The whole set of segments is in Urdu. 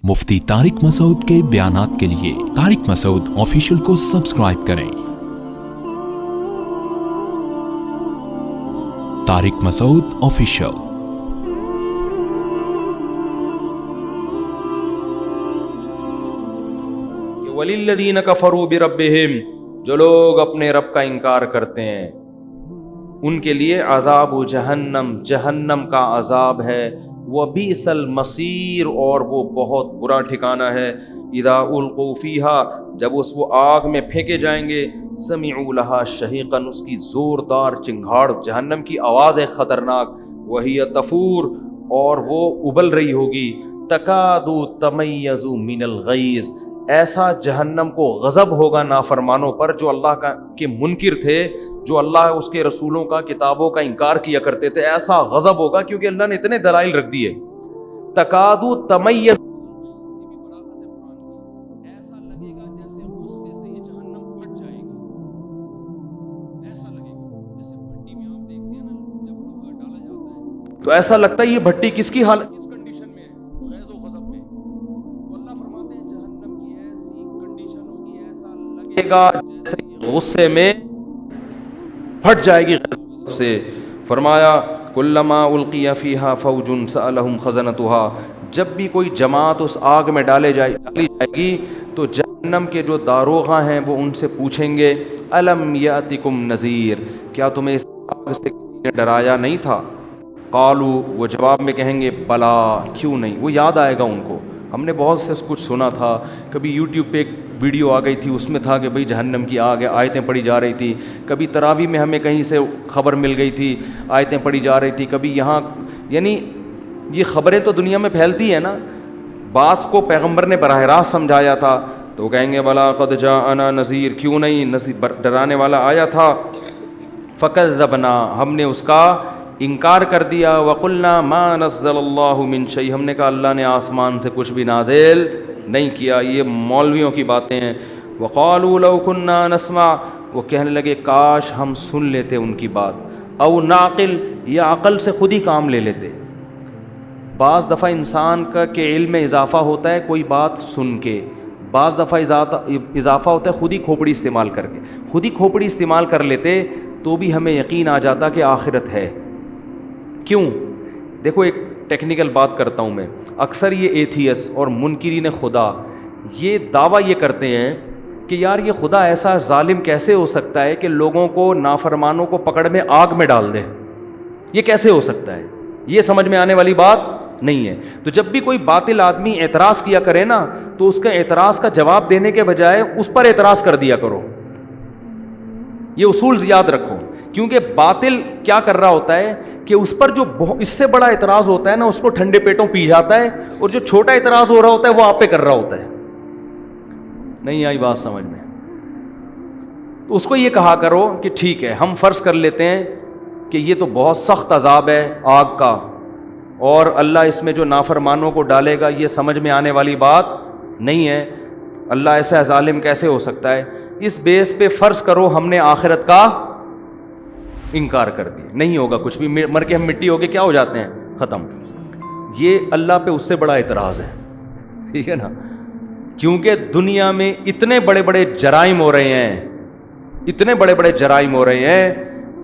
مفتی طارق مسعود کے بیانات کے لیے طارق مسعود آفیشیل کو سبسکرائب کریں۔ طارق مسعود آفیشیل۔ وَلِلَّذِينَ كَفَرُوا بِرَبِّهِمْ، جو لوگ اپنے رب کا انکار کرتے ہیں ان کے لیے عذاب جہنم کا عذاب ہے، وَبِئْسَ الْمَصِيرُ، اور وہ بہت برا ٹھکانہ ہے۔ اِذَا أُلْقُوا فِيهَا، جب وہ آگ میں پھینکے جائیں گے، سَمِعُوا لَهَا شَهِيقًا، اس کی زوردار چنگھاڑ، جہنم کی آواز ہے خطرناک، وَهِيَ تَفُورُ، اور وہ ابل رہی ہوگی، تَكَادُ تَمَيَّزُ مِنَ الْغَيْظِ، ایسا جہنم کو غضب ہوگا نافرمانوں پر جو اللہ کے منکر تھے، جو اللہ اس کے رسولوں کا کتابوں کا انکار کیا کرتے تھے، ایسا غضب ہوگا کیونکہ اللہ نے اتنے دلائل رکھ دیے۔ تکادو تمیز، ایسا لگے گا جیسے غصے سے یہ جہنم پھٹ جائے گی، ایسا لگے گا جیسے بھٹی میں آپ دیکھتے ہیں نا جب لوہا ڈالا جاتا ہے تو ایسا لگتا ہے یہ بھٹی کس کی حالت، کس کنڈیشن میں ہے، غیظ و غضب میں۔ تو اللہ فرماتے ہیں جہنم کی ایسی کنڈیشن ہوگی، ایسا لگے گا جیسے غصے میں پھٹ جائے گی غضب سے۔ فرمایا کلما القی فیہا فوج سألہم خزنتہا، جب بھی کوئی جماعت اس آگ میں ڈالی جائے گی تو جہنم کے جو داروغہ ہیں وہ ان سے پوچھیں گے الم یاتکم نذیر، کیا تمہیں اس آگ سے کسی نے ڈرایا نہیں تھا؟ قالوا، وہ جواب میں کہیں گے بلا، کیوں نہیں۔ وہ یاد آئے گا ان کو، ہم نے بہت سے کچھ سنا تھا، کبھی یوٹیوب پہ ایک ویڈیو آ گئی تھی، اس میں تھا کہ بھئی جہنم کی آگ ہے، آیتیں پڑھی جا رہی تھی، کبھی تراویح میں ہمیں کہیں سے خبر مل گئی تھی، آیتیں پڑھی جا رہی تھی، کبھی یہاں، یعنی یہ خبریں تو دنیا میں پھیلتی ہیں نا۔ بعض کو پیغمبر نے براہ راست سمجھایا تھا تو کہیں گے بلا قد جاءنا نذیر، کیوں نہیں، نذیر ڈرانے والا آیا تھا۔ فکذبنا، ہم نے اس کا انکار کر دیا، وقلنا ما نزل اللہ من شیء، ہم نے کہا اللہ نے آسمان سے کچھ بھی نازل نہیں کیا، یہ مولویوں کی باتیں ہیں۔ وقالوا لو كنا نسمع، وہ کہنے لگے کاش ہم سن لیتے ان کی بات، او نعقل، یا عقل سے خود ہی کام لے لیتے۔ بعض دفعہ انسان کا کہ علم میں اضافہ ہوتا ہے کوئی بات سن کے، بعض دفعہ اضافہ ہوتا ہے خود ہی کھوپڑی استعمال کر کے، خود ہی کھوپڑی استعمال کر لیتے تو بھی ہمیں یقین آ جاتا کہ آخرت ہے۔ کیوں؟ دیکھو ایک ٹیکنیکل بات کرتا ہوں میں، اکثر یہ ایتھیس اور منکرین خدا یہ دعویٰ یہ کرتے ہیں کہ یار یہ خدا ایسا ظالم کیسے ہو سکتا ہے کہ لوگوں کو، نافرمانوں کو پکڑ میں آگ میں ڈال دے، یہ کیسے ہو سکتا ہے؟ یہ سمجھ میں آنے والی بات نہیں ہے۔ تو جب بھی کوئی باطل آدمی اعتراض کیا کرے نا تو اس کا اعتراض کا جواب دینے کے بجائے اس پر اعتراض کر دیا کرو، یہ اصول یاد رکھو، کیونکہ باطل کیا کر رہا ہوتا ہے کہ اس پر جو اس سے بڑا اعتراض ہوتا ہے نا اس کو ٹھنڈے پیٹوں پی جاتا ہے، اور جو چھوٹا اعتراض ہو رہا ہوتا ہے وہ آپ پہ کر رہا ہوتا ہے۔ نہیں آئی بات سمجھ میں؟ تو اس کو یہ کہا کرو کہ ٹھیک ہے ہم فرض کر لیتے ہیں کہ یہ تو بہت سخت عذاب ہے آگ کا، اور اللہ اس میں جو نافرمانوں کو ڈالے گا یہ سمجھ میں آنے والی بات نہیں ہے، اللہ ایسا ظالم کیسے ہو سکتا ہے۔ اس بیس پہ فرض کرو ہم نے آخرت کا انکار کر دیا، نہیں ہوگا کچھ بھی، مر کے ہم مٹی ہو کے کیا ہو جاتے ہیں، ختم۔ یہ اللہ پہ اس سے بڑا اعتراض ہے، ٹھیک ہے نا، کیونکہ دنیا میں اتنے بڑے بڑے جرائم ہو رہے ہیں، اتنے بڑے بڑے جرائم ہو رہے ہیں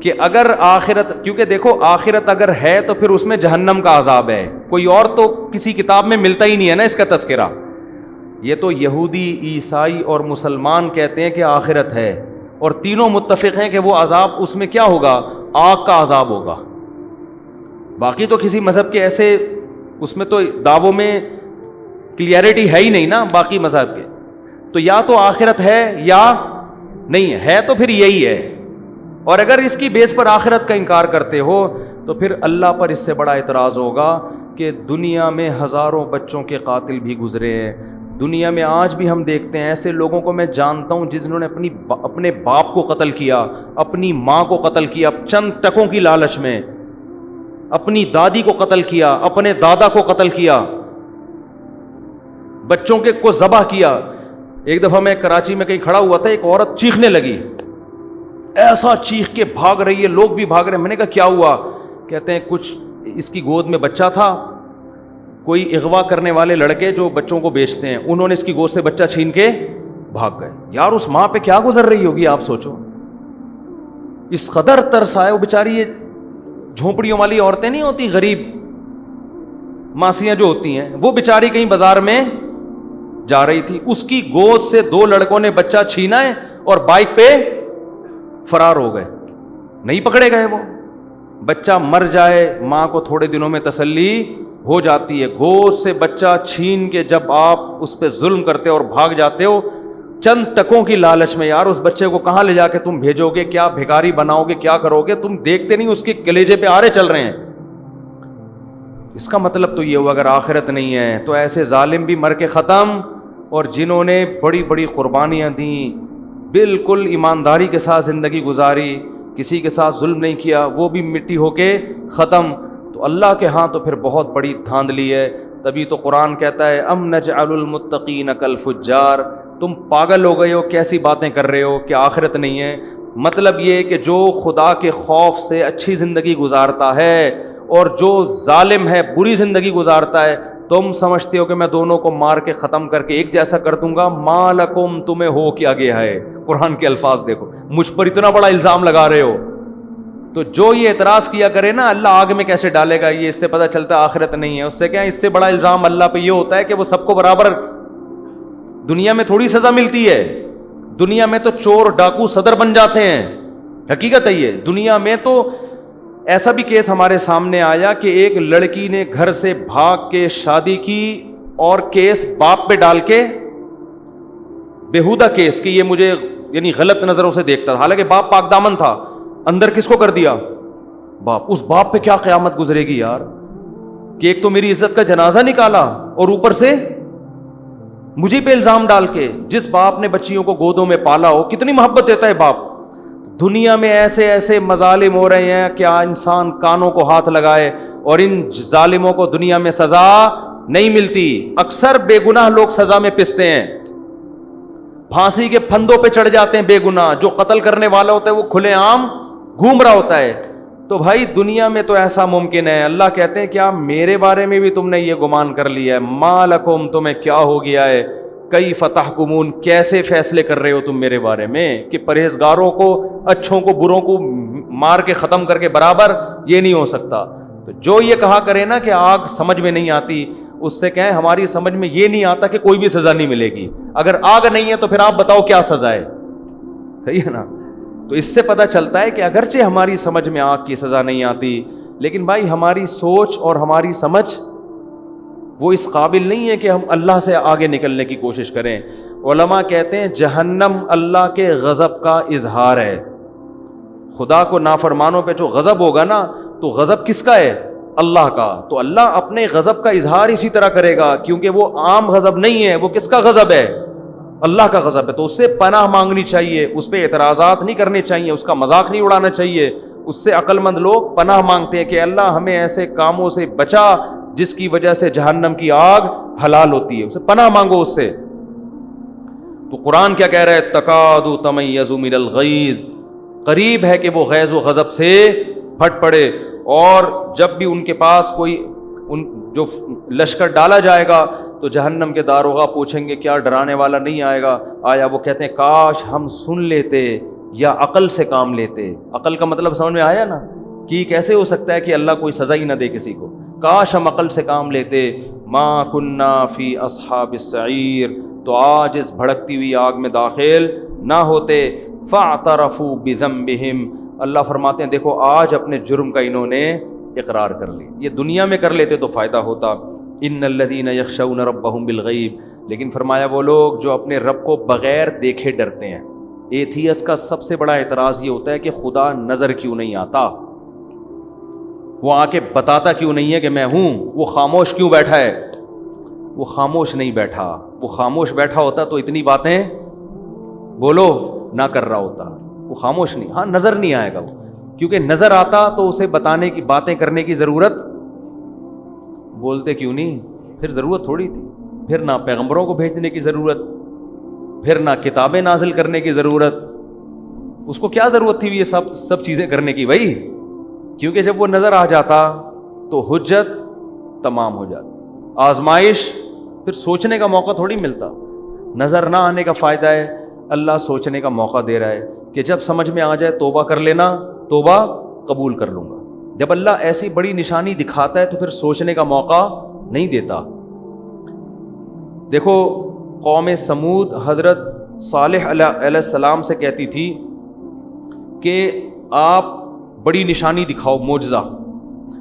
کہ اگر آخرت، کیونکہ دیکھو آخرت اگر ہے تو پھر اس میں جہنم کا عذاب ہے، کوئی اور تو کسی کتاب میں ملتا ہی نہیں ہے نا اس کا تذکرہ۔ یہ تو یہودی، عیسائی اور مسلمان کہتے ہیں کہ آخرت ہے، اور تینوں متفق ہیں کہ وہ عذاب اس میں کیا ہوگا، آگ کا عذاب ہوگا۔ باقی تو کسی مذہب کے ایسے اس میں تو دعووں میں کلیئرٹی ہے ہی نہیں نا باقی مذہب کے، تو یا تو آخرت ہے یا نہیں ہے تو پھر یہی ہے، اور اگر اس کی بیس پر آخرت کا انکار کرتے ہو تو پھر اللہ پر اس سے بڑا اعتراض ہوگا کہ دنیا میں ہزاروں بچوں کے قاتل بھی گزرے ہیں، دنیا میں آج بھی ہم دیکھتے ہیں ایسے لوگوں کو، میں جانتا ہوں جنہوں نے اپنے باپ کو قتل کیا، اپنی ماں کو قتل کیا چند ٹکوں کی لالچ میں، اپنی دادی کو قتل کیا، اپنے دادا کو قتل کیا، بچوں کے کو ذبح کیا۔ ایک دفعہ میں کراچی میں کہیں کھڑا ہوا تھا، ایک عورت چیخنے لگی، ایسا چیخ کے بھاگ رہی ہے، لوگ بھی بھاگ رہے ہیں۔ میں نے کہا کیا ہوا؟ کہتے ہیں کچھ اس کی گود میں بچہ تھا کوئی اغوا کرنے والے لڑکے جو بچوں کو بیچتے ہیں, انہوں نے اس کی گود سے بچہ چھین کے بھاگ گئے. یار اس ماں پہ کیا گزر رہی ہوگی آپ سوچو. اس قدر ترس آئے. وہ بیچاری یہ جھونپڑیوں والی عورتیں نہیں ہوتی, غریب ماسیاں جو ہوتی ہیں, وہ بیچاری کہیں بازار میں جا رہی تھی, اس کی گود سے 2 لڑکوں نے بچہ چھینا ہے اور بائک پہ فرار ہو گئے. نہیں پکڑے گئے وہ. بچہ مر جائے, ماں کو تھوڑے دنوں میں تسلی ہو جاتی ہے. گود سے بچہ چھین کے جب آپ اس پہ ظلم کرتے ہو اور بھاگ جاتے ہو چند ٹکوں کی لالچ میں, یار اس بچے کو کہاں لے جا کے تم بھیجو گے, کیا بھکاری بناؤ گے, کیا کرو گے, تم دیکھتے نہیں اس کے کلیجے پہ آرے چل رہے ہیں. اس کا مطلب تو یہ ہوا اگر آخرت نہیں ہے تو ایسے ظالم بھی مر کے ختم, اور جنہوں نے بڑی بڑی قربانیاں دیں, بالکل ایمانداری کے ساتھ زندگی گزاری, کسی کے ساتھ ظلم نہیں کیا, وہ بھی مٹی ہو کے ختم. تو اللہ کے ہاں تو پھر بہت بڑی دھاندلی ہے. تبھی تو قرآن کہتا ہے ام نجعل المتقین کالفجار, تم پاگل ہو گئے ہو, کیسی باتیں کر رہے ہو کہ آخرت نہیں ہے. مطلب یہ کہ جو خدا کے خوف سے اچھی زندگی گزارتا ہے اور جو ظالم ہے بری زندگی گزارتا ہے, تم سمجھتے ہو کہ میں دونوں کو مار کے ختم کر کے ایک جیسا کر دوں گا. ما لکم, تمہیں ہو کیا گیا ہے. قرآن کے الفاظ دیکھو, مجھ پر اتنا بڑا الزام لگا رہے ہو. تو جو یہ اعتراض کیا کرے نا اللہ آگ میں کیسے ڈالے گا, یہ اس سے پتہ چلتا ہے آخرت نہیں ہے. اس سے کیا, اس سے بڑا الزام اللہ پہ یہ ہوتا ہے کہ وہ سب کو برابر. دنیا میں تھوڑی سزا ملتی ہے, دنیا میں تو چور ڈاکو صدر بن جاتے ہیں. حقیقت ہے یہ, دنیا میں تو ایسا بھی کیس ہمارے سامنے آیا کہ ایک لڑکی نے گھر سے بھاگ کے شادی کی اور کیس باپ پہ ڈال کے, بےہودہ کیس کہ یہ مجھے یعنی غلط نظروں سے دیکھتا تھا, حالانکہ باپ پاک دامن تھا, اندر کس کو کر دیا, باپ. اس باپ پہ کیا قیامت گزرے گی یار, کہ ایک تو میری عزت کا جنازہ نکالا اور اوپر سے مجھے پہ الزام ڈال کے. جس باپ نے بچیوں کو گودوں میں پالا ہو, کتنی محبت دیتا ہے باپ. دنیا میں ایسے ایسے مظالم ہو رہے ہیں کہ انسان کانوں کو ہاتھ لگائے, اور ان ظالموں کو دنیا میں سزا نہیں ملتی. اکثر بے گناہ لوگ سزا میں پستے ہیں, پھانسی کے پھندوں پہ چڑھ جاتے ہیں بے گناہ. جو قتل کرنے والا ہوتا ہے وہ کھلے عام گھوم رہا ہوتا ہے. تو بھائی دنیا میں تو ایسا ممکن ہے. اللہ کہتے ہیں کیا میرے بارے میں بھی تم نے یہ گمان کر لیا ہے, ما لکم, تمہیں کیا ہو گیا ہے, کیف تحکمون, کیسے فیصلے کر رہے ہو تم میرے بارے میں, کہ پرہیزگاروں کو, اچھوں کو, بروں کو مار کے ختم کر کے برابر, یہ نہیں ہو سکتا. تو جو یہ کہا کرے نا کہ آگ سمجھ میں نہیں آتی, اس سے کہیں ہماری سمجھ میں یہ نہیں آتا کہ کوئی بھی سزا نہیں ملے گی. اگر آگ نہیں ہے تو پھر آپ بتاؤ کیا سزا ہے, صحیح ہے نا. تو اس سے پتہ چلتا ہے کہ اگرچہ ہماری سمجھ میں آگ کی سزا نہیں آتی, لیکن بھائی ہماری سوچ اور ہماری سمجھ وہ اس قابل نہیں ہے کہ ہم اللہ سے آگے نکلنے کی کوشش کریں. علماء کہتے ہیں جہنم اللہ کے غضب کا اظہار ہے. خدا کو نافرمانوں پہ جو غضب ہوگا نا, تو غضب کس کا ہے, اللہ کا. تو اللہ اپنے غضب کا اظہار اسی طرح کرے گا, کیونکہ وہ عام غضب نہیں ہے, وہ کس کا غضب ہے, اللہ کا غضب ہے. تو اس سے پناہ مانگنی چاہیے, اس پہ اعتراضات نہیں کرنے چاہیے, اس کا مذاق نہیں اڑانا چاہیے. اس سے عقل مند لوگ پناہ مانگتے ہیں کہ اللہ ہمیں ایسے کاموں سے بچا جس کی وجہ سے جہنم کی آگ حلال ہوتی ہے, اسے پناہ مانگو اس سے. تو قرآن کیا کہہ رہا ہے, تکاد تمیز من الغیظ, قریب ہے کہ وہ غیظ و غضب سے پھٹ پڑے. اور جب بھی ان کے پاس کوئی جو لشکر ڈالا جائے گا تو جہنم کے داروغہ پوچھیں گے کیا ڈرانے والا نہیں آئے گا, آیا. وہ کہتے ہیں کاش ہم سن لیتے یا عقل سے کام لیتے. عقل کا مطلب سمجھ میں آیا نا, کہ کیسے ہو سکتا ہے کہ اللہ کوئی سزا ہی نہ دے کسی کو, کاش ہم عقل سے کام لیتے. ما کننا فی اصحاب السعیر, تو آج اس بھڑکتی ہوئی آگ میں داخل نہ ہوتے. فاعترفوا بذنبہم, اللہ فرماتے ہیں دیکھو آج اپنے جرم کا انہوں نے اقرار کر لی. یہ دنیا میں کر لیتے تو فائدہ ہوتا. ان الذین یخشون ربہم بالغیب, لیکن فرمایا وہ لوگ جو اپنے رب کو بغیر دیکھے ڈرتے ہیں. ایتھیس کا سب سے بڑا اعتراض یہ ہوتا ہے کہ خدا نظر کیوں نہیں آتا, وہ آ کے بتاتا کیوں نہیں ہے کہ میں ہوں, وہ خاموش کیوں بیٹھا ہے. وہ خاموش نہیں بیٹھا, وہ خاموش بیٹھا ہوتا تو اتنی باتیں بولو نہ کر رہا ہوتا. وہ خاموش نہیں, ہاں نظر نہیں آئے گا وہ, کیونکہ نظر آتا تو اسے بتانے کی, باتیں کرنے کی ضرورت, بولتے کیوں نہیں, پھر ضرورت تھوڑی تھی, پھر نہ پیغمبروں کو بھیجنے کی ضرورت, پھر نہ کتابیں نازل کرنے کی ضرورت. اس کو کیا ضرورت تھی یہ سب چیزیں کرنے کی بھائی, کیونکہ جب وہ نظر آ جاتا تو حجت تمام ہو جاتی. آزمائش پھر سوچنے کا موقع تھوڑی ملتا. نظر نہ آنے کا فائدہ ہے, اللہ سوچنے کا موقع دے رہا ہے کہ جب سمجھ میں آ جائے توبہ کر لینا, توبہ قبول کر لوں گا. جب اللہ ایسی بڑی نشانی دکھاتا ہے تو پھر سوچنے کا موقع نہیں دیتا. دیکھو قوم سمود حضرت صالح علیہ السلام سے کہتی تھی کہ آپ بڑی نشانی دکھاؤ, معجزہ.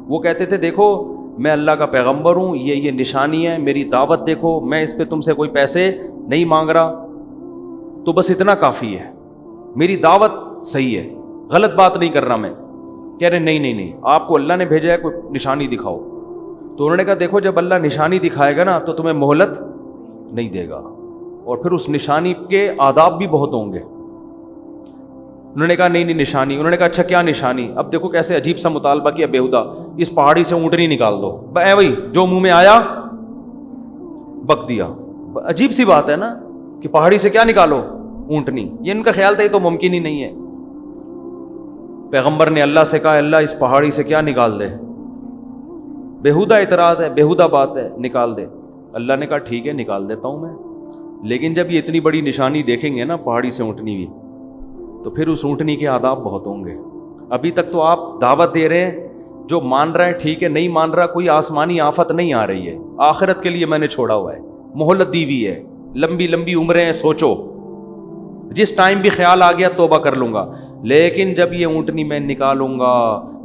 وہ کہتے تھے دیکھو میں اللہ کا پیغمبر ہوں, یہ نشانی ہے, میری دعوت دیکھو, میں اس پہ تم سے کوئی پیسے نہیں مانگ رہا, تو بس اتنا کافی ہے, میری دعوت صحیح ہے, غلط بات نہیں کر رہا میں. کہہ رہے نہیں, آپ کو اللہ نے بھیجا ہے, کوئی نشانی دکھاؤ. تو انہوں نے کہا دیکھو جب اللہ نشانی دکھائے گا نا تو تمہیں مہلت نہیں دے گا, اور پھر اس نشانی کے آداب بھی بہت ہوں گے. انہوں نے کہا نہیں نشانی. انہوں نے کہا اچھا کیا نشانی؟ اب دیکھو کیسے عجیب سا مطالبہ کیا بیہودہ, اس پہاڑی سے اونٹنی نکال دو. بھائی جو منہ میں آیا بک دیا. عجیب سی بات ہے نا کہ پہاڑی سے کیا نکالو؟ اونٹنی. یہ ان کا خیال تھا یہ تو ممکن ہی نہیں ہے. پیغمبر نے اللہ سے کہا اللہ اس پہاڑی سے کیا نکال دے, بیہودہ اعتراض ہے, بیہودہ بات ہے, نکال دے. اللہ نے کہا ٹھیک ہے نکال دیتا ہوں میں, لیکن جب یہ اتنی بڑی نشانی دیکھیں گے نا پہاڑی سے اونٹنی بھی, تو پھر اس اونٹنی کے آداب بہت ہوں گے. ابھی تک تو آپ دعوت دے رہے ہیں, جو مان رہا ہے ٹھیک ہے, نہیں مان رہا کوئی آسمانی آفت نہیں آ رہی ہے, آخرت کے لیے میں نے چھوڑا ہوا ہے, مہلت دی ہوئی ہے, لمبی لمبی عمریں ہیں, سوچو جس ٹائم بھی خیال آ گیا توبہ کر لوں گا. لیکن جب یہ اونٹنی میں نکالوں گا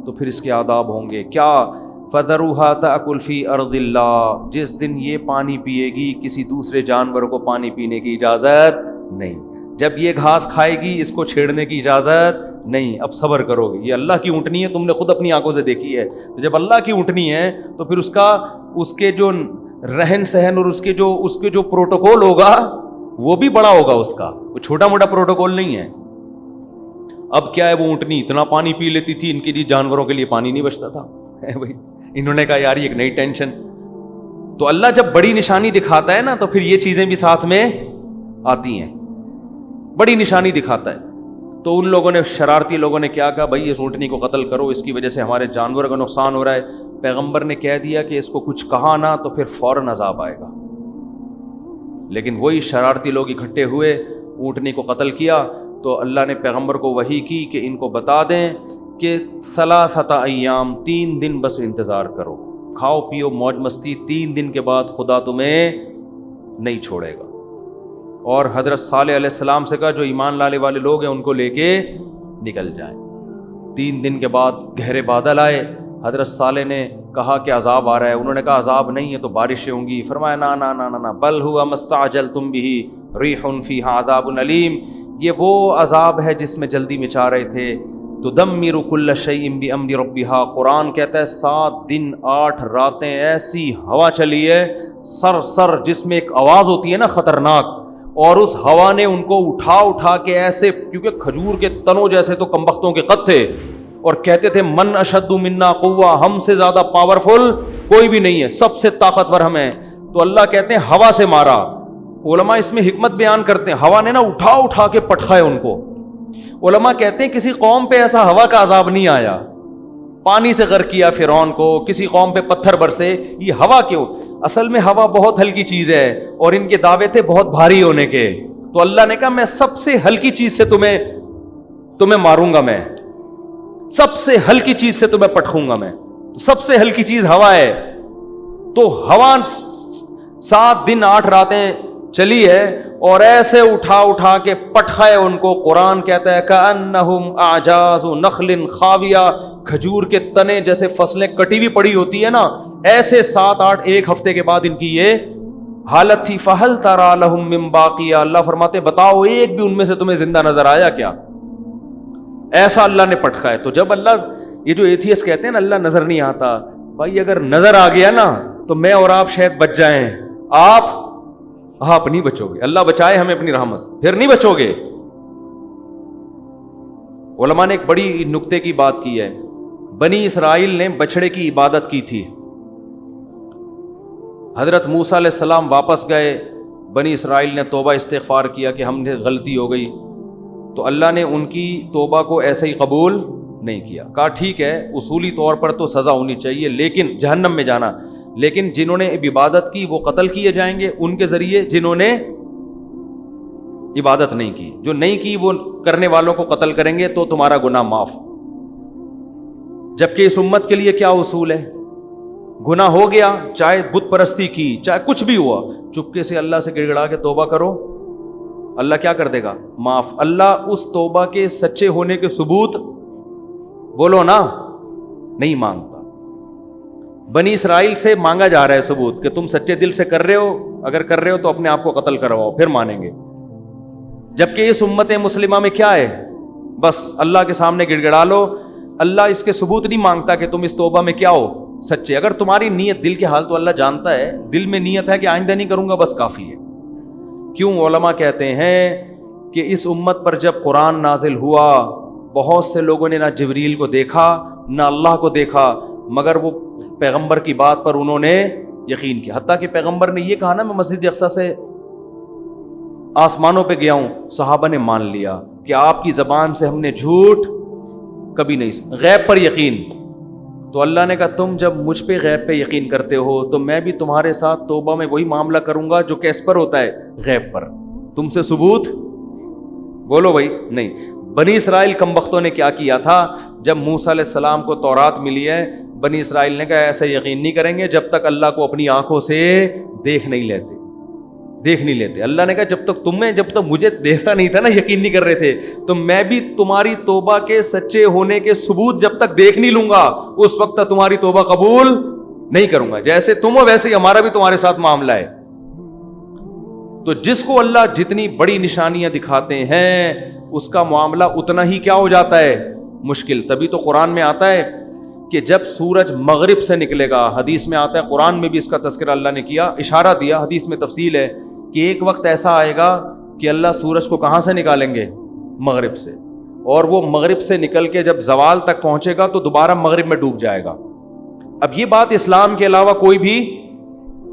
تو پھر اس کے آداب ہوں گے. کیا؟ فَذَرُوهَا تَأْكُلْ فِي أَرْضِ اللَّهِ, جس دن یہ پانی پیے گی کسی دوسرے جانور کو پانی پینے کی اجازت نہیں. جب یہ گھاس کھائے گی اس کو چھیڑنے کی اجازت نہیں. اب صبر کرو گے, یہ اللہ کی اونٹنی ہے, تم نے خود اپنی آنکھوں سے دیکھی ہے. تو جب اللہ کی اونٹنی ہے تو پھر اس کے جو رہن سہن اور اس کے جو پروٹوکول ہوگا وہ بھی بڑا ہوگا, اس کا وہ چھوٹا موٹا پروٹوکول نہیں ہے. اب کیا ہے, وہ اونٹنی اتنا پانی پی لیتی تھی, ان کے لیے جانوروں کے لیے پانی نہیں بچتا تھا. بھائی انہوں نے کہا یار یہ ایک نئی ٹینشن. تو اللہ جب بڑی نشانی دکھاتا ہے نا تو پھر یہ چیزیں بھی ساتھ میں آتی ہیں. بڑی نشانی دکھاتا ہے تو ان لوگوں نے, شرارتی لوگوں نے کیا کہا, بھائی اس اونٹنی کو قتل کرو, اس کی وجہ سے ہمارے جانور کا نقصان ہو رہا ہے. پیغمبر نے کہہ دیا کہ اس کو کچھ کہا نا تو پھر فوراً عذاب آئے گا. لیکن وہی شرارتی لوگ اکٹھے ہوئے, اونٹنی کو قتل کیا. تو اللہ نے پیغمبر کو وحی کی کہ ان کو بتا دیں کہ 3 ایام 3 دن بس انتظار کرو, کھاؤ پیو موج مستی, 3 دن کے بعد خدا تمہیں نہیں چھوڑے گا. اور حضرت صالح علیہ السلام سے کہا جو ایمان لانے والے لوگ ہیں ان کو لے کے نکل جائیں. 3 دن کے بعد گہرے بادل آئے. حضرت صالح نے کہا کہ عذاب آ رہا ہے. انہوں نے کہا عذاب نہیں ہے تو بارشیں ہوں گی. فرمایا نا نا نا نا, بل ہوا مستعجلتم بہ ریح فیہا عذاب علیم, یہ وہ عذاب ہے جس میں جلدی میں چاہ رہے تھے. تدمر کل شیء بامر ربھا, قرآن کہتا ہے 7 دن 8 راتیں ایسی ہوا چلی ہے سر جس میں ایک آواز ہوتی ہے نا خطرناک, اور اس ہوا نے ان کو اٹھا کے ایسے, کیونکہ کھجور کے تنوں جیسے تو کمبختوں کے قد تھے, اور کہتے تھے من اشد منا قوہ, ہم سے زیادہ پاورفل کوئی بھی نہیں ہے, سب سے طاقتور ہم ہیں. تو اللہ کہتے ہیں ہوا سے مارا. علماء اس میں حکمت بیان کرتے ہیں, ہوا نے نا اٹھا کے پٹخا ہے ان کو. علماء کہتے ہیں کسی قوم پہ ایسا ہوا کا عذاب نہیں آیا, پانی سے غرق کیا فرعون کو, کسی قوم پہ پتھر برسے, یہ ہوا کیوں؟ اصل میں ہوا بہت ہلکی چیز ہے اور ان کے دعوے تھے بہت بھاری ہونے کے. تو اللہ نے کہا میں سب سے ہلکی چیز سے تمہیں ماروں گا, میں سب سے ہلکی چیز سے تمہیں پٹخوں گا میں. سب سے ہلکی چیز ہوا ہے. تو ہوا 7 دن 8 راتیں چلی ہے اور ایسے اٹھا کے پٹخائے ان کو. قرآن کہتا ہے کأنہم اعجاز نخل خاویہ, کھجور کے تنے جیسے فصلیں کٹی ہوئی پڑی ہوتی ہے نا, ایسے 7-8 ایک ہفتے کے بعد ان کی یہ حالت تھی. فہل تری لہم من باقیہ, اللہ فرماتے بتاؤ ایک بھی ان میں سے تمہیں زندہ نظر آیا کیا؟ ایسا اللہ نے پٹخا ہے. تو جب اللہ, یہ جو ایتھیسٹ کہتے ہیں نا اللہ نظر نہیں آتا, بھائی اگر نظر آ گیا نا تو میں اور آپ شاید بچ جائیں, آپ نہیں بچو گے. اللہ بچائے ہمیں اپنی رحمت سے, پھر نہیں بچو گے. علماء نے ایک بڑی نکتے کی بات کی ہے. بنی اسرائیل نے بچڑے کی عبادت کی تھی. حضرت موسیٰ علیہ السلام واپس گئے, بنی اسرائیل نے توبہ استغفار کیا کہ ہم نے غلطی ہو گئی. تو اللہ نے ان کی توبہ کو ایسے ہی قبول نہیں کیا. کہا ٹھیک ہے اصولی طور پر تو سزا ہونی چاہیے لیکن جہنم میں جانا, لیکن جنہوں نے عبادت کی وہ قتل کیے جائیں گے ان کے ذریعے، جنہوں نے عبادت نہیں کی، جو نہیں کی وہ کرنے والوں کو قتل کریں گے تو تمہارا گناہ معاف۔ جبکہ اس امت کے لیے کیا اصول ہے؟ گناہ ہو گیا، چاہے بت پرستی کی، چاہے کچھ بھی ہوا، چپکے سے اللہ سے گڑ گڑا کے توبہ کرو، اللہ کیا کر دے گا؟ معاف۔ اللہ اس توبہ کے سچے ہونے کے ثبوت بولو نا نہیں مانگتا۔ بنی اسرائیل سے مانگا جا رہا ہے ثبوت کہ تم سچے دل سے کر رہے ہو، اگر کر رہے ہو تو اپنے آپ کو قتل کرواؤ پھر مانیں گے۔ جبکہ اس امت مسلمہ میں کیا ہے؟ بس اللہ کے سامنے گڑ گڑا لو، اللہ اس کے ثبوت نہیں مانگتا کہ تم اس توبہ میں کیا ہو سچے۔ اگر تمہاری نیت، دل کے حال تو اللہ جانتا ہے، دل میں نیت ہے کہ آئندہ نہیں کروں گا، بس کافی ہے۔ کیوں علماء کہتے ہیں کہ اس امت پر جب قرآن نازل ہوا بہت سے لوگوں نے نہ جبریل کو دیکھا نہ اللہ کو دیکھا، مگر وہ پیغمبر کی بات پر انہوں نے یقین کیا۔ حتیٰ کہ پیغمبر نے یہ کہا نا، میں مسجد اقصی سے آسمانوں پہ گیا ہوں، صحابہ نے مان لیا کہ آپ کی زبان سے ہم نے جھوٹ کبھی نہیں سنا۔ غیب پر یقین، تو اللہ نے کہا تم جب مجھ پہ غیب پہ یقین کرتے ہو تو میں بھی تمہارے ساتھ توبہ میں وہی معاملہ کروں گا جو کیس پر ہوتا ہے؟ غیب پر۔ تم سے ثبوت بولو بھائی نہیں۔ بنی اسرائیل کم بختوں نے کیا کیا تھا؟ جب موسیٰ علیہ السلام کو تورات ملی ہے، بنی اسرائیل نے کہا ایسا یقین نہیں کریں گے جب تک اللہ کو اپنی آنکھوں سے دیکھ نہیں لیتے۔ اللہ نے کہا جب تک مجھے دیکھا نہیں تھا نا، یقین نہیں کر رہے تھے، تو میں بھی تمہاری توبہ کے سچے ہونے کے ثبوت جب تک دیکھ نہیں لوں گا اس وقت تک تمہاری توبہ قبول نہیں کروں گا۔ جیسے تم ہو ویسے ہی ہمارا بھی تمہارے ساتھ معاملہ ہے۔ تو جس کو اللہ جتنی بڑی نشانیاں دکھاتے ہیں اس کا معاملہ اتنا ہی کیا ہو جاتا ہے؟ مشکل۔ تبھی تو قرآن میں آتا ہے کہ جب سورج مغرب سے نکلے گا، حدیث میں آتا ہے، قرآن میں بھی اس کا تذکرہ اللہ نے کیا، اشارہ دیا، حدیث میں تفصیل ہے کہ ایک وقت ایسا آئے گا کہ اللہ سورج کو کہاں سے نکالیں گے؟ مغرب سے، اور وہ مغرب سے نکل کے جب زوال تک پہنچے گا تو دوبارہ مغرب میں ڈوب جائے گا۔ اب یہ بات اسلام کے علاوہ کوئی بھی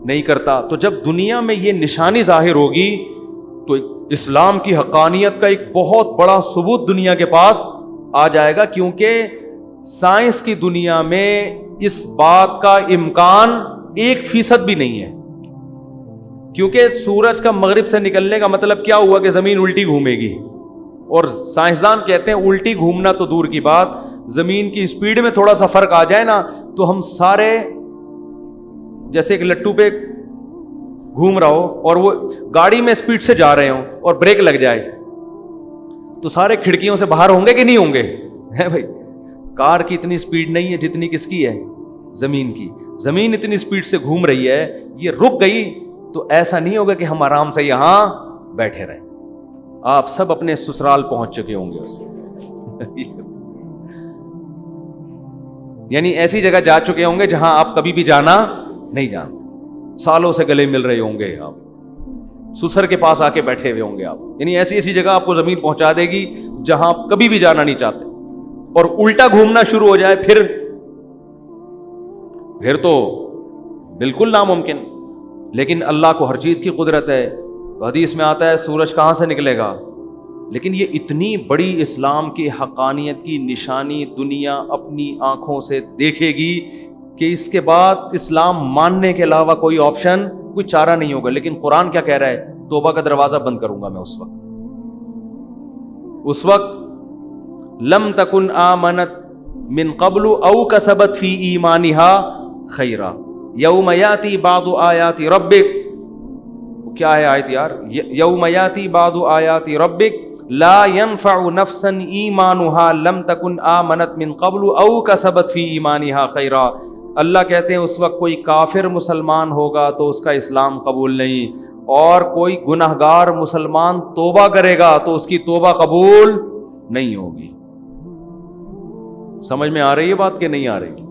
نہیں کرتا۔ تو جب دنیا میں یہ نشانی ظاہر ہوگی تو اسلام کی حقانیت کا ایک بہت بڑا ثبوت دنیا کے پاس آ جائے گا، کیونکہ سائنس کی دنیا میں اس بات کا امکان 1% بھی نہیں ہے، کیونکہ سورج کا مغرب سے نکلنے کا مطلب کیا ہوا کہ زمین الٹی گھومے گی، اور سائنسدان کہتے ہیں الٹی گھومنا تو دور کی بات، زمین کی اسپیڈ میں تھوڑا سا فرق آ جائے نا تو ہم سارے جیسے ایک لٹو پہ گھوم رہا ہو اور وہ گاڑی میں اسپیڈ سے جا رہے ہوں اور بریک لگ جائے تو سارے کھڑکیوں سے باہر ہوں گے کہ نہیں ہوں گے؟ ہے بھائی، کار کی اتنی اسپیڈ نہیں ہے جتنی کس کی ہے؟ زمین کی۔ زمین اتنی اسپیڈ سے گھوم رہی ہے، یہ رک گئی تو ایسا نہیں ہوگا کہ ہم آرام سے یہاں بیٹھے رہیں۔ آپ سب اپنے سسرال پہنچ چکے ہوں گے اس یعنی ایسی جگہ جا چکے ہوں گے جہاں آپ کبھی بھی جانا نہیں جانتے، سالوں سے گلے مل رہے ہوں گے، آپ سسر کے پاس آ کے بیٹھے ہوئے ہوں گے آپ، یعنی ایسی ایسی جگہ آپ کو زمین پہنچا دے گی جہاں آپ کبھی بھی جانا نہیں چاہتے، اور الٹا گھومنا شروع ہو جائے پھر تو بالکل ناممکن۔ لیکن اللہ کو ہر چیز کی قدرت ہے، تو حدیث میں آتا ہے سورج کہاں سے نکلے گا، لیکن یہ اتنی بڑی اسلام کی حقانیت کی نشانی دنیا اپنی آنکھوں سے دیکھے گی کہ اس کے بعد اسلام ماننے کے علاوہ کوئی آپشن، کوئی چارہ نہیں ہوگا۔ لیکن قرآن کیا کہہ رہا ہے؟ توبہ کا دروازہ بند کروں گا میں اس وقت لم تکن آمنت من قبل او کسبت فی ایمانها خیرا یوم یاتی بعض آیات ربک، کیا ہے آیت یار؟ یوم یاتی بعض آیات ربک لا ينفع نفسا ایمانها لم تکن آمنت من قبل او کسبت فی ایمانها خیرا۔ اللہ کہتے ہیں اس وقت کوئی کافر مسلمان ہوگا تو اس کا اسلام قبول نہیں، اور کوئی گنہگار مسلمان توبہ کرے گا تو اس کی توبہ قبول نہیں ہوگی۔ سمجھ میں آ رہی ہے بات کہ نہیں آ رہی؟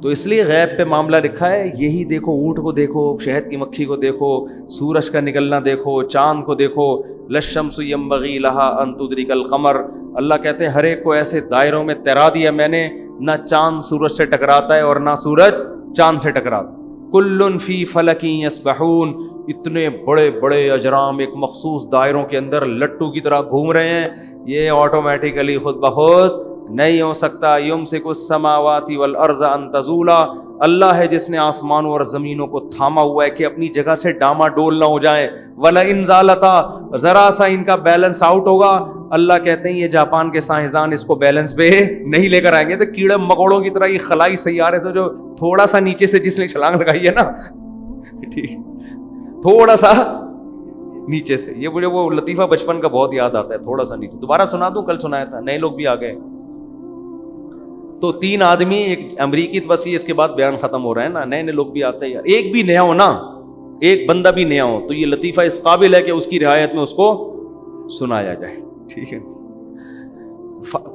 تو اس لیے غیب پہ معاملہ لکھا ہے، یہی دیکھو، اونٹ کو دیکھو، شہد کی مکھی کو دیکھو، سورج کا نکلنا دیکھو، چاند کو دیکھو، للشمس ينبغي لها ان تدرك القمر۔ اللہ کہتے ہیں ہر ایک کو ایسے دائروں میں تیرا دیا میں نے، نہ چاند سورج سے ٹکراتا ہے اور نہ سورج چاند سے ٹکراتا۔ کل فی فلک یسبحون، اتنے بڑے بڑے اجرام ایک مخصوص دائروں کے اندر لٹو کی طرح گھوم رہے ہیں، یہ آٹومیٹیکلی خود بخود نہیں ہو سکتا۔ یمسک السماوات والارض ان تزولا، اللہ ہے جس نے آسمانوں اور زمینوں کو تھاما ہوا ہے کہ اپنی جگہ سے ڈاما ڈول نہ ہو جائیں. وَلَئِن زَالَتَا, ذرا سا ان کا بیلنس آؤٹ ہوگا, اللہ کہتے ہیں یہ جاپان کے سائنسدان اس کو بیلنس پہ نہیں لے کر آئیں گے. تو کیڑے مکوڑوں کی طرح یہ خلائی سیارے تھے جو تھوڑا سا نیچے سے جس نے چھلانگ لگائی ہے نا, ٹھیک, تھوڑا سا نیچے سے, یہ مجھے وہ لطیفہ بچپن کا بہت یاد آتا ہے, تھوڑا سا نیچے. دوبارہ سنا دوں, کل سنایا تھا, نئے لوگ بھی آ گئے. تو 3 آدمی, ایک امریکی, بس یہ اس کے بعد بیان ختم ہو رہا ہے نا, نئے نئے لوگ بھی آتے ہیں یار. ایک بھی نیا ہو نا, ایک بندہ بھی نیا ہو تو یہ لطیفہ اس قابل ہے کہ اس کی رعایت میں اس کو سنایا جائے, ٹھیک ہے.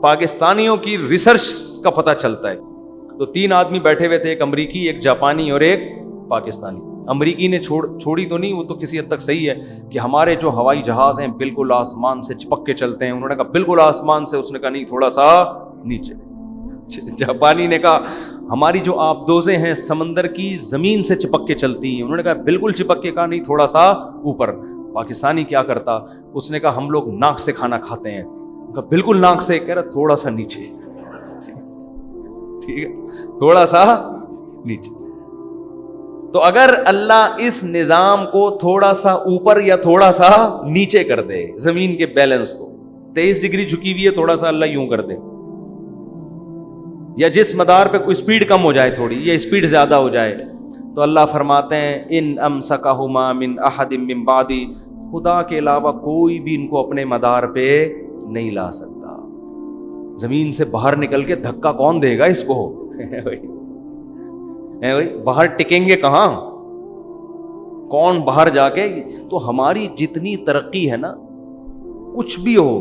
پاکستانیوں کی ریسرچ کا پتہ چلتا ہے. تو 3 آدمی بیٹھے ہوئے تھے, ایک امریکی, ایک جاپانی اور ایک پاکستانی. امریکی نے چھوڑی تو نہیں, وہ تو کسی حد تک صحیح ہے کہ ہمارے جو ہوائی جہاز ہیں بالکل آسمان سے چپک کے چلتے ہیں. انہوں نے کہا بالکل آسمان سے, اس نے کہا نہیں تھوڑا سا نیچے. جاپانی نے کہا ہماری جو آبدوزیں ہیں سمندر کی زمین سے چپک کے چلتی ہیں. انہوں نے کہا بالکل چپک کے, کہا نہیں تھوڑا سا اوپر. پاکستانی کیا کرتا, اس نے کہا ہم لوگ ناک سے کھانا کھاتے ہیں. کہا بالکل ناک سے, کہہ رہا تھوڑا سا نیچے, ٹھیک ہے, تھوڑا سا نیچے. تو اگر اللہ اس نظام کو تھوڑا سا اوپر یا تھوڑا سا نیچے کر دے, زمین کے بیلنس کو 23 ڈگری جھکی ہوئی ہے, تھوڑا سا اللہ یوں کر دے, یا جس مدار پہ کوئی اسپیڈ کم ہو جائے تھوڑی, یا اسپیڈ زیادہ ہو جائے, تو اللہ فرماتے ہیں ان امسکہما من احد من بعدی, خدا کے علاوہ کوئی بھی ان کو اپنے مدار پہ نہیں لا سکتا. زمین سے باہر نکل کے دھکا کون دے گا اس کو, باہر ٹکیں گے کہاں, کون باہر جا کے. تو ہماری جتنی ترقی ہے نا, کچھ بھی ہو,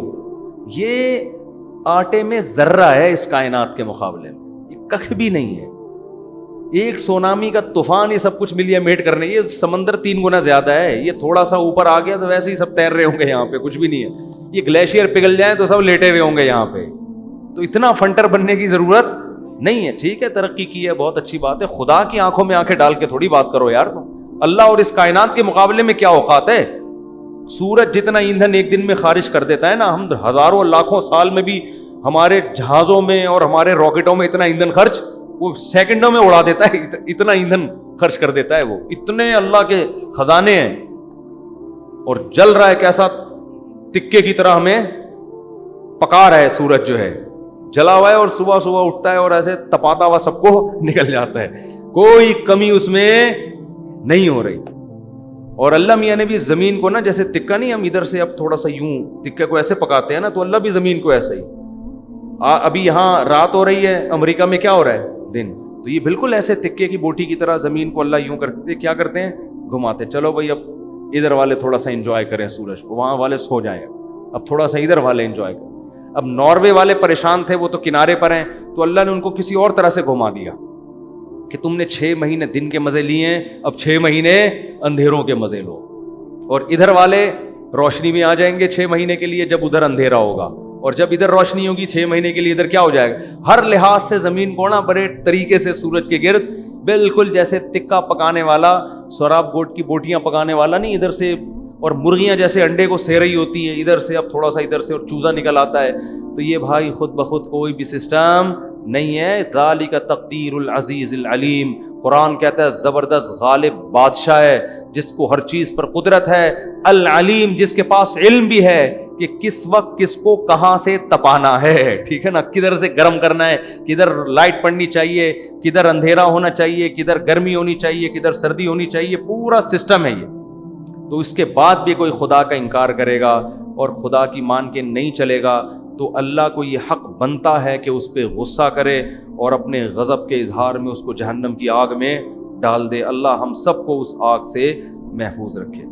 یہ آٹے میں ذرہ ہے اس کائنات کے مقابلے میں, یہ کخ بھی نہیں ہے. ایک سونامی کا طوفان یہ سب کچھ ملیا میٹ کرنے, یہ سمندر 3 گنا زیادہ ہے. یہ تھوڑا سا اوپر آ گیا تو ویسے ہی سب تیر رہے ہوں گے یہاں پہ, کچھ بھی نہیں ہے. یہ گلیشیئر پگھل جائیں تو سب لیٹے ہوئے ہوں گے یہاں پہ. تو اتنا فنٹر بننے کی ضرورت نہیں ہے. ٹھیک ہے, ترقی کی ہے, بہت اچھی بات ہے. خدا کی آنکھوں میں آنکھیں ڈال کے تھوڑی بات کرو یار تم. اللہ اور اس کائنات کے مقابلے میں کیا اوقات ہے. سورج جتنا ایندھن ایک دن میں خارج کر دیتا ہے نا, ہم ہزاروں لاکھوں سال میں بھی ہمارے جہازوں میں اور ہمارے راکٹوں میں اتنا ایندھن خرچ وہ سیکنڈوں میں اڑا دیتا ہے. اتنا ایندھن خرچ کر دیتا ہے وہ. اتنے اللہ کے خزانے ہیں, اور جل رہا ہے کیسا تکے کی طرح, ہمیں پکا رہا ہے سورج جو ہے, جلا ہوا ہے, اور صبح صبح اٹھتا ہے اور ایسے تپاتا ہوا سب کو نکل جاتا ہے. کوئی کمی اس میں نہیں ہو رہی. اور اللہ میاں نے بھی زمین کو نا, جیسے تکا نہیں, ہم ادھر سے اب تھوڑا سا یوں تکے کو ایسے پکاتے ہیں نا, تو اللہ بھی زمین کو ایسے ہی. ابھی یہاں رات ہو رہی ہے, امریکہ میں کیا ہو رہا ہے, دن. تو یہ بالکل ایسے تکے کی بوٹی کی طرح زمین کو اللہ یوں کرتے, کیا کرتے ہیں, گھماتے. چلو بھائی اب ادھر والے تھوڑا سا انجوائے کریں سورج کو, وہاں والے سو جائیں, اب تھوڑا سا ادھر والے انجوائے کریں. اب ناروے والے پریشان تھے, وہ تو کنارے پر ہیں, تو اللہ نے ان کو کسی اور طرح سے گھما دیا کہ تم نے 6 مہینے دن کے مزے لیے ہیں, اب 6 مہینے اندھیروں کے مزے لو. اور ادھر والے روشنی میں آ جائیں گے 6 مہینے کے لیے جب ادھر اندھیرا ہوگا, اور جب ادھر روشنی ہوگی 6 مہینے کے لیے ادھر کیا ہو جائے گا. ہر لحاظ سے زمین کو نا بڑے طریقے سے سورج کے گرد بالکل جیسے تکا پکانے والا, سوراب گوٹ کی بوٹیاں پکانے والا نہیں, ادھر سے, اور مرغیاں جیسے انڈے کو سہ رہی ہوتی ہیں ادھر سے, اب تھوڑا سا ادھر سے اور چوزا نکل آتا ہے. تو یہ بھائی خود بخود کوئی بھی سسٹم نہیں ہے. ذالک تقدیر العزیز العلیم. قرآن کہتا ہے زبردست غالب بادشاہ ہے جس کو ہر چیز پر قدرت ہے, العلیم جس کے پاس علم بھی ہے کہ کس وقت کس کو کہاں سے تپانا ہے. ٹھیک ہے نا, کدھر سے گرم کرنا ہے, کدھر لائٹ پڑنی چاہیے, کدھر اندھیرا ہونا چاہیے, کدھر گرمی ہونی چاہیے, کدھر سردی ہونی چاہیے, پورا سسٹم ہے یہ. تو اس کے بعد بھی کوئی خدا کا انکار کرے گا اور خدا کی مان کے نہیں چلے گا, تو اللہ کو یہ حق بنتا ہے کہ اس پہ غصہ کرے اور اپنے غضب کے اظہار میں اس کو جہنم کی آگ میں ڈال دے. اللہ ہم سب کو اس آگ سے محفوظ رکھے.